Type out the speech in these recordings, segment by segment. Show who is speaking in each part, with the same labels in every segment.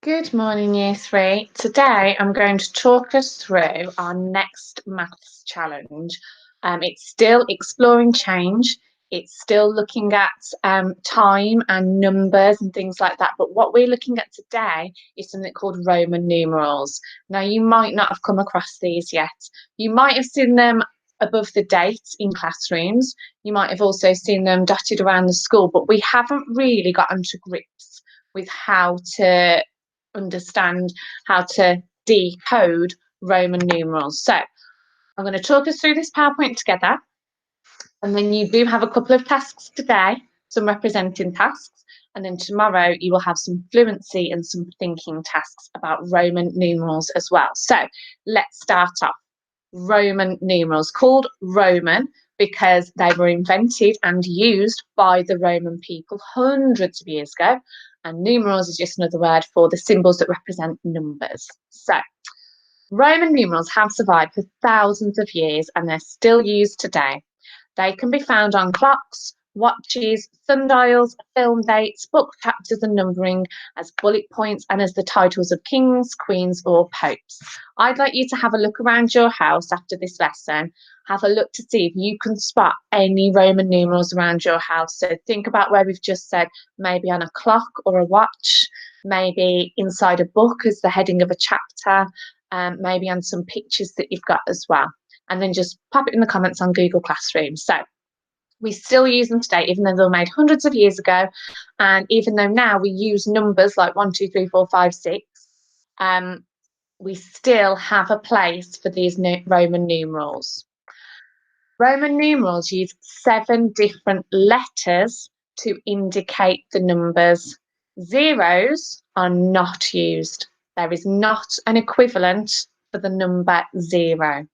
Speaker 1: Good morning, Year 3. Today I'm going to talk us through our next maths challenge. It's still exploring change. It's still looking at time and numbers and things like that. But what we're looking at today is something called Roman numerals. Now, you might not have come across these yet. You might have seen them above the dates in classrooms. You might have also seen them dotted around the school, but we haven't really gotten to grips with how to understand how to decode Roman numerals. So I'm going to talk us through this PowerPoint together, and then you do have a couple of tasks today, some representing tasks, and then tomorrow you will have some fluency and some thinking tasks about Roman numerals as well. So let's start off. Roman numerals, called Roman because they were invented and used by the Roman people hundreds of years ago. And numerals is just another word for the symbols that represent numbers. So Roman numerals have survived for thousands of years and they're still used today. They can be found on clocks, watches, sundials, film dates, book chapters and numbering, as bullet points and as the titles of kings, queens or popes. I'd like you to have a look around your house after this lesson. Have a look to see if you can spot any Roman numerals around your house. So think about where we've just said, maybe on a clock or a watch, maybe inside a book as the heading of a chapter, maybe on some pictures that you've got as well. And then just pop it in the comments on Google Classroom. So we still use them today, even though they were made hundreds of years ago. And even though now we use numbers like 1, 2, 3, 4, 5, 6, we still have a place for these Roman numerals. Roman numerals use 7 different letters to indicate the numbers. Zeros are not used. There is not an equivalent for the number 0.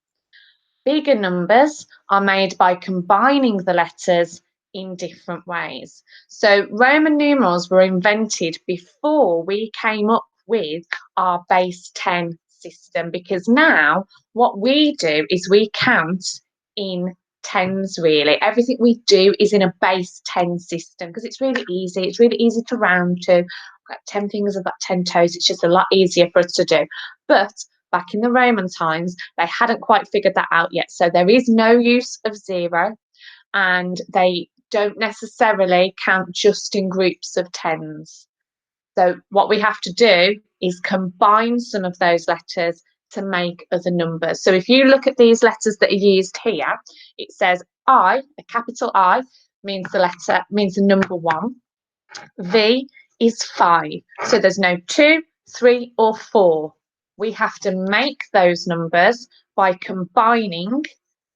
Speaker 1: Bigger numbers are made by combining the letters in different ways. So Roman numerals were invented before we came up with our base 10 system, because now what we do is we count in tens. Really, everything we do is in a base 10 system because it's really easy. It's really easy to round to. I've got 10 fingers, I've got 10 toes. It's just a lot easier for us to do. But back in the Roman times, they hadn't quite figured that out yet. So there is no use of 0, and they don't necessarily count just in groups of tens. So what we have to do is combine some of those letters to make other numbers. So if you look at these letters that are used here, it says I, a capital I, means the number 1. V is 5. So there's no 2, 3 or 4. We have to make those numbers by combining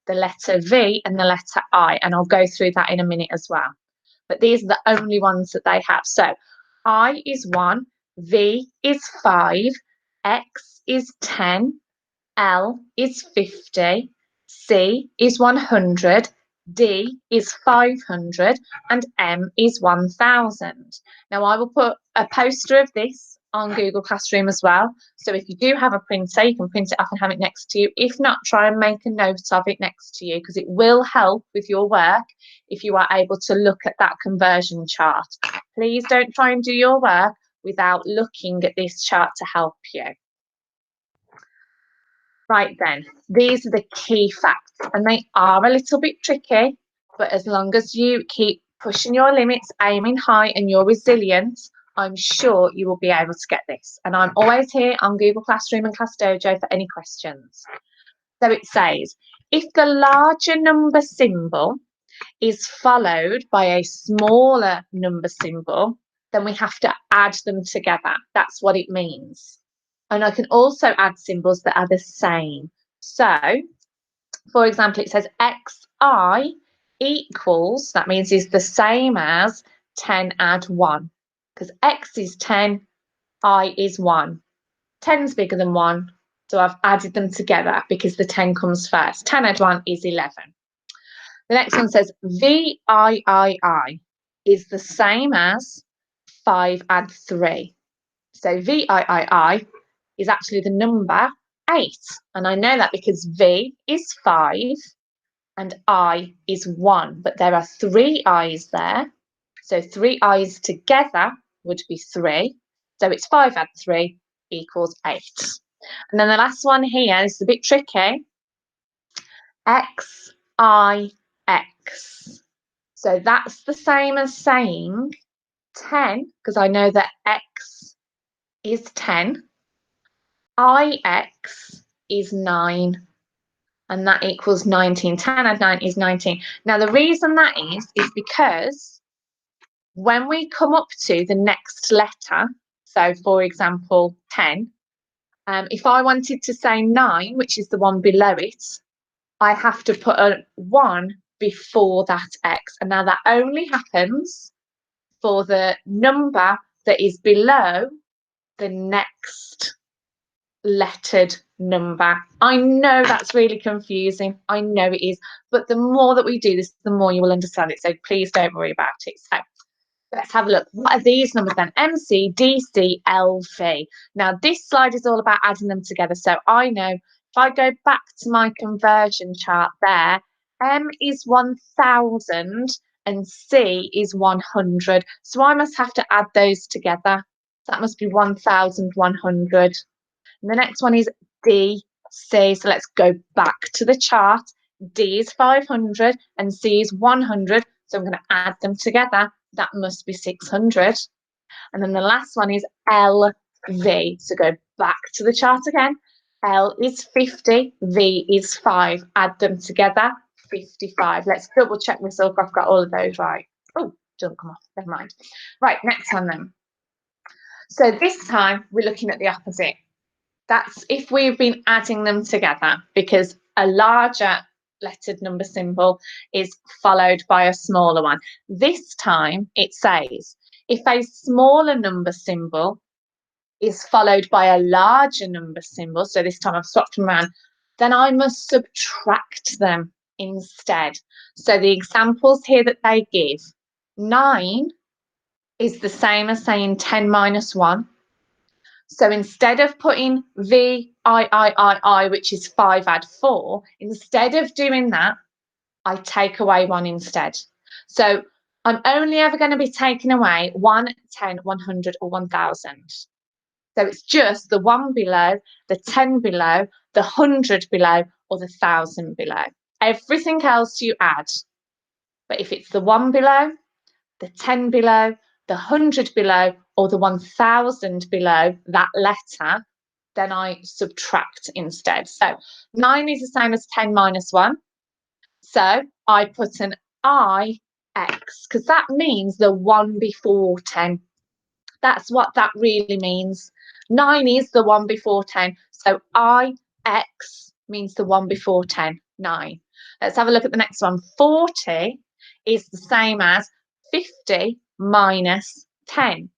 Speaker 1: the letter V and the letter I, and I'll go through that in a minute as well. But these are the only ones that they have. So I is 1, V is 5, X is 10, L is 50, C is 100, D is 500, and M is 1000. Now I will put a poster of this on Google Classroom as well. So if you do have a printer, you can print it off and have it next to you. If not, try and make a note of it next to you, because it will help with your work if you are able to look at that conversion chart. Please don't try and do your work without looking at this chart to help you. Right then, these are the key facts, and they are a little bit tricky, but as long as you keep pushing your limits, aiming high, and you're resilient, I'm sure you will be able to get this. And I'm always here on Google Classroom and Class Dojo for any questions. So it says, if the larger number symbol is followed by a smaller number symbol, then we have to add them together. That's what it means. And I can also add symbols that are the same. So, for example, it says xi equals, that means is the same as 10 add 1. Because x is 10, I is 1. 10's bigger than 1, so I've added them together because the 10 comes first. 10 add 1 is 11. The next one says VIII is the same as 5 add 3. So VIII is actually the number 8. And I know that because V is 5 and I is 1. But there are 3 I's there. So 3 I's together would be 3. So it's 5 add 3 equals 8. And then the last one here, this is a bit tricky. X, I, X. So that's the same as saying 10, because I know that X is 10. IX is 9. And that equals 19. 10 add 9 is 19. Now, the reason that is because when we come up to the next letter, so for example, 10, if I wanted to say 9, which is the one below it, I have to put a 1 before that X. And now that only happens for the number that is below the next lettered number. I know that's really confusing. I know it is. But the more that we do this, the more you will understand it. So please don't worry about it. So let's have a look. What are these numbers then? MC, DC, LV. Now this slide is all about adding them together. So I know if I go back to my conversion chart there, M is 1000 and C is 100. So I must have to add those together. So that must be 1100. And the next one is DC. So let's go back to the chart. D is 500 and C is 100. So I'm going to add them together. That must be 600. And then the last one is LV. So go back to the chart again. L is 50, V is 5. Add them together, 55. Let's double check myself. I've got all of those right. Oh, don't come off. Never mind. Right, next one then. So this time we're looking at the opposite. That's if we've been adding them together, because a larger lettered number symbol is followed by a smaller one. This time it says if a smaller number symbol is followed by a larger number symbol, so this time I've swapped them around, then I must subtract them instead. So the examples here that they give, 9 is the same as saying 10 minus 1. So instead of putting VIII, which is 5 add 4, instead of doing that, I take away 1 instead. So I'm only ever going to be taking away 1, 10, 100 or 1000. So it's just the 1 below, the 10 below, the 100 below or the 1000 below. Everything else you add. But if it's the 1 below, the 10 below, the 100 below or the 1000 below that letter, then I subtract instead. So 9 is the same as 10 minus 1. So I put an IX because that means the 1 before 10. That's what that really means. 9 is the 1 before 10. So IX means the 1 before 10, 9. Let's have a look at the next one. 40 is the same as 50 minus 10.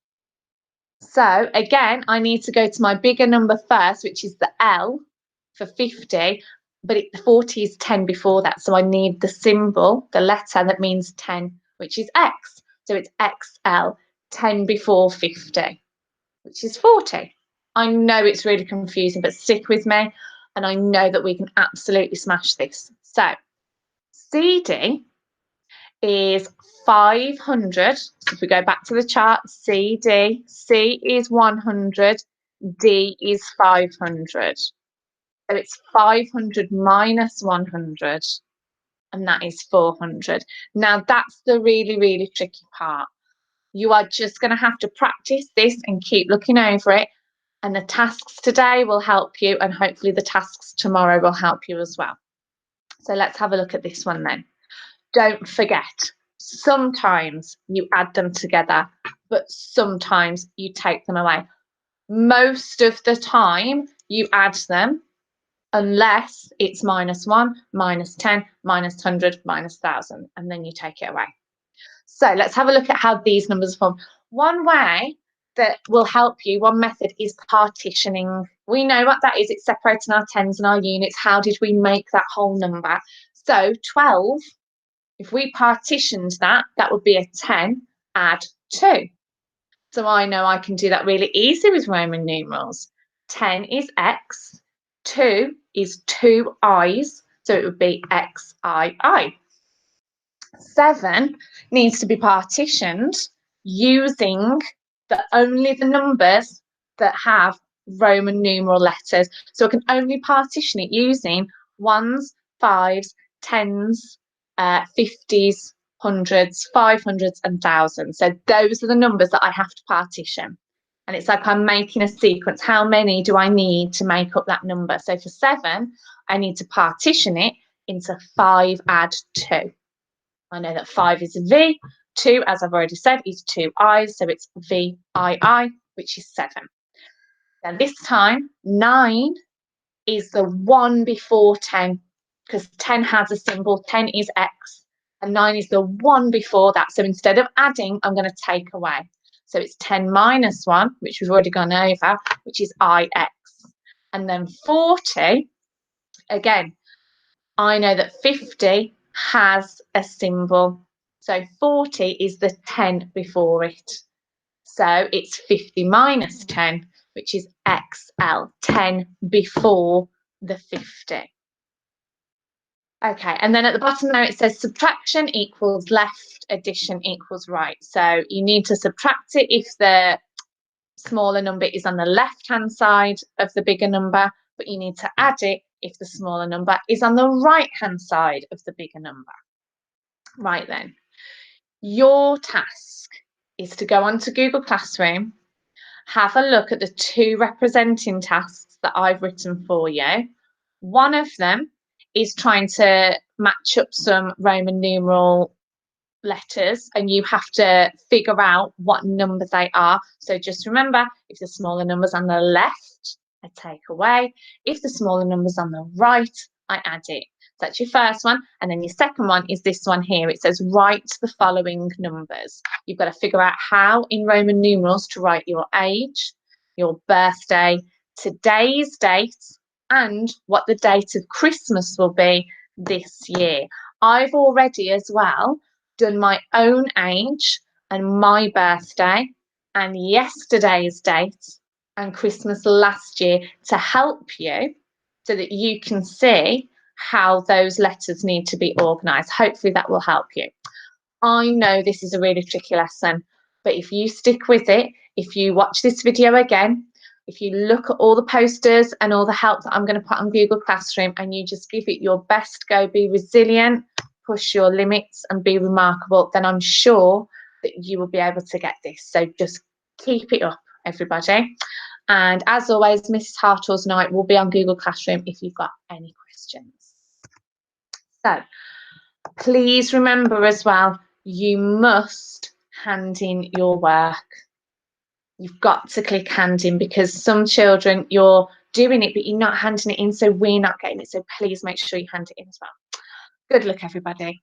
Speaker 1: So again, I need to go to my bigger number first, which is the L for 50, but the 40 is 10 before that. So I need the symbol, the letter that means 10, which is X. So it's XL, 10 before 50, which is 40. I know it's really confusing, but stick with me, and I know that we can absolutely smash this. So CD is 500. So if we go back to the chart, CD, C is 100, D is 500. So it's 500 minus 100, and that is 400. Now that's the really, really tricky part. You are just going to have to practice this and keep looking over it. And the tasks today will help you, and hopefully the tasks tomorrow will help you as well. So let's have a look at this one then. Don't forget, sometimes you add them together, but sometimes you take them away. Most of the time you add them, unless it's minus 1, minus 10, minus 100, minus 1000, and then you take it away. So let's have a look at how these numbers form. One way that will help you, one method is partitioning. We know what that is. It's separating our tens and our units. How did we make that whole number? So 12, if we partitioned that, that would be a 10 add 2. So I know I can do that really easy with Roman numerals. 10 is X, 2 is 2 I's, so it would be XII. 7 needs to be partitioned using only the numbers that have Roman numeral letters. So I can only partition it using ones, fives, tens, 50s, hundreds, 500s, and thousands. So those are the numbers that I have to partition. And it's like I'm making a sequence. How many do I need to make up that number? So for 7, I need to partition it into 5 add 2. I know that 5 is V, 2, as I've already said, is 2 I's, so it's VII, which is 7. Then this time, 9 is the one before 10, because 10 has a symbol, 10 is X, and 9 is the one before that. So instead of adding, I'm going to take away. So it's 10 minus 1, which we've already gone over, which is IX. And then 40, again, I know that 50 has a symbol. So 40 is the 10 before it. So it's 50 minus 10, which is XL, 10 before the 50. Okay, and then at the bottom there it says subtraction equals left, addition equals right. So you need to subtract it if the smaller number is on the left-hand side of the bigger number, but you need to add it if the smaller number is on the right-hand side of the bigger number. Right then, your task is to go onto Google Classroom, have a look at the 2 representing tasks that I've written for you. One of them is trying to match up some Roman numeral letters, and you have to figure out what number they are. So just remember, if the smaller number's on the left, I take away. If the smaller number's on the right, I add it. So that's your first one. And then your second one is this one here. It says write the following numbers. You've got to figure out how in Roman numerals to write your age, your birthday, today's date, and what the date of Christmas will be this year. I've already as well done my own age and my birthday and yesterday's date and Christmas last year to help you so that you can see how those letters need to be organised. Hopefully that will help you. I know this is a really tricky lesson, but if you stick with it, if you watch this video again, if you look at all the posters and all the help that I'm going to put on Google Classroom and you just give it your best go, be resilient, push your limits and be remarkable, then I'm sure that you will be able to get this. So just keep it up, everybody. And as always, Mrs. Hartle's night will be on Google Classroom if you've got any questions. So please remember as well, you must hand in your work. You've got to click hand in because some children, you're doing it, but you're not handing it in, so we're not getting it. So please make sure you hand it in as well. Good luck, everybody.